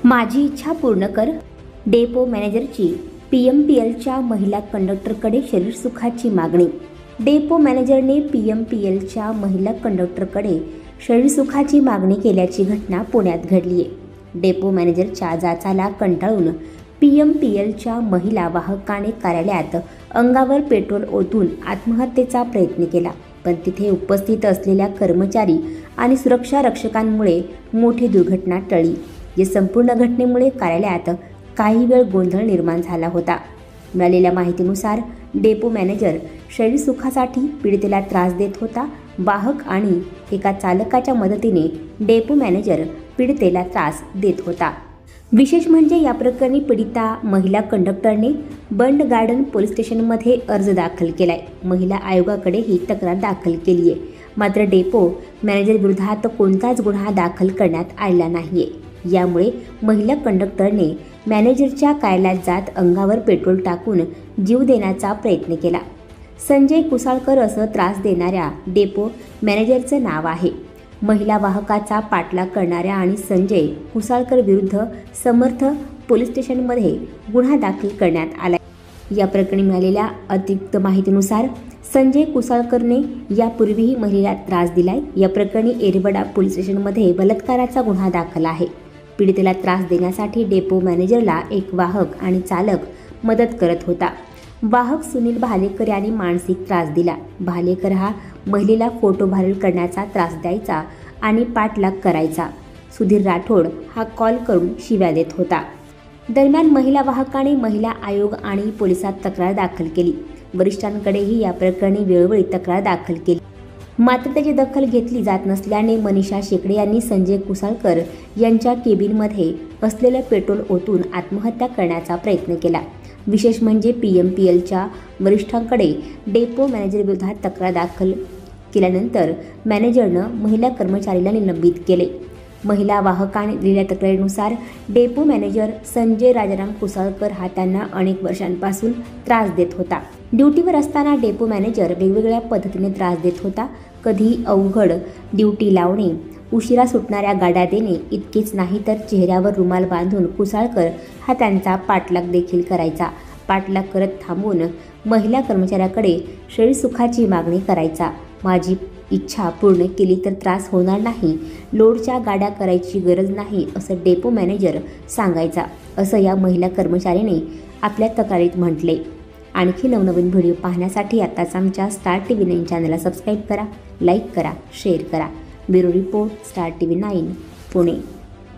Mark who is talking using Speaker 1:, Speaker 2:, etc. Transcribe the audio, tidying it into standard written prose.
Speaker 1: माझी इच्छा पूर्ण कर. डेपो मॅनेजरची पीएमपीएलच्या महिला कंडक्टरकडे शरीरसुखाची मागणी. डेपो मॅनेजरने पीएमपीएलच्या महिला कंडक्टरकडे शरीरसुखाची मागणी केल्याची घटना पुण्यात घडली आहे. डेपो मॅनेजरच्या जाचाला कंटाळून पीएमपीएलच्या महिला वाहकाने कार्यालयात अंगावर पेट्रोल ओतून आत्महत्येचा प्रयत्न केला, पण तिथे उपस्थित असलेल्या कर्मचारी आणि सुरक्षा रक्षकांमुळे मोठी दुर्घटना टळली. या संपूर्ण घटनेमुळे कार्यालयात काही वेळ गोंधळ निर्माण झाला होता. मिळालेल्या माहितीनुसार डेपो मॅनेजर शरीरसुखासाठी पीडितेला त्रास देत होता. वाहक आणि एका चालकाच्या मदतीने डेपो मॅनेजर पीडितेला त्रास देत होता. विशेष म्हणजे या प्रकरणी पीडिता महिला कंडक्टरने बंड गार्डन पोलीस स्टेशनमध्ये अर्ज दाखल केलाय. महिला आयोगाकडे ही तक्रार दाखल केली आहे. मात्र डेपो मॅनेजर विरोधात कोणताच गुन्हा दाखल करण्यात आलेला नाहीये. यामुळे महिला कंडक्टरने मॅनेजरच्या कार्यालयात जात अंगावर पेट्रोल टाकून जीव देण्याचा प्रयत्न केला. संजय कुसाळकर असं त्रास देणाऱ्या डेपो मॅनेजरचं नाव आहे. महिला वाहकाचा पाठलाग करणाऱ्या आणि संजय कुसाळकर विरुद्ध समर्थ पोलीस स्टेशनमध्ये गुन्हा दाखल करण्यात आला. या प्रकरणी मिळालेल्या अतिरिक्त माहितीनुसार संजय कुसाळकरने यापूर्वीही महिलेला त्रास दिलाय. या प्रकरणी एरवडा पोलीस स्टेशनमध्ये बलात्काराचा गुन्हा दाखल आहे. पीडितेला त्रास देण्यासाठी डेपो मॅनेजरला एक वाहक आणि चालक मदत करत होता. वाहक सुनील भालेकर यांनी मानसिक त्रास दिला. भालेकर हा महिलेला फोटो व्हायरल करण्याचा त्रास द्यायचा आणि पाठलाग करायचा. सुधीर राठोड हा कॉल करून शिव्या देत होता. दरम्यान महिला वाहकाने महिला आयोग आणि पोलिसात तक्रार दाखल केली. वरिष्ठांकडेही या प्रकरणी वेळोवेळी तक्रार दाखल केली, मात्र त्याची दखल घेतली जात नसल्याने मनीषा शेकडे यांनी संजय कुसाळकर यांच्या केबिनमध्ये असलेलं पेट्रोल ओतून आत्महत्या करण्याचा प्रयत्न केला. विशेष म्हणजे पीएमपीएलच्या वरिष्ठांकडे डेपो मॅनेजर विरोधात तक्रार दाखल केल्यानंतर मॅनेजरनं महिला कर्मचारीला निलंबित केले. महिला वाहकाने दिलेल्या तक्रारीनुसार डेपो मॅनेजर संजय राजाराम कुसाळकर हा त्यांना अनेक वर्षांपासून त्रास देत होता. ड्युटीवर असताना डेपो मॅनेजर वेगवेगळ्या पद्धतीने त्रास देत होता. कधी अवघड ड्युटी लावणे, उशिरा सुटणाऱ्या गाड्या देणे, इतकेच नाही तर चेहऱ्यावर रुमाल बांधून कुसाळकर हा त्यांचा पाठलाग देखील करायचा. पाठलाग करत थांबून महिला कर्मचाऱ्याकडे शरीरसुखाची मागणी करायचा. माझी इच्छा पूर्ण केली तर त्रास होणार नाही, लोडच्या गाड्या करायची गरज नाही असं डेपो मॅनेजर सांगायचा, असं या महिला कर्मचारीने आपल्या तक्रारीत म्हटले. आणखी नवनवीन व्हिडिओ पाहण्यासाठी आताच आमच्या स्टार TV 9 चॅनलला सबस्क्राईब करा, लाईक करा, शेअर करा. Bureau report, star TV 9 Pune.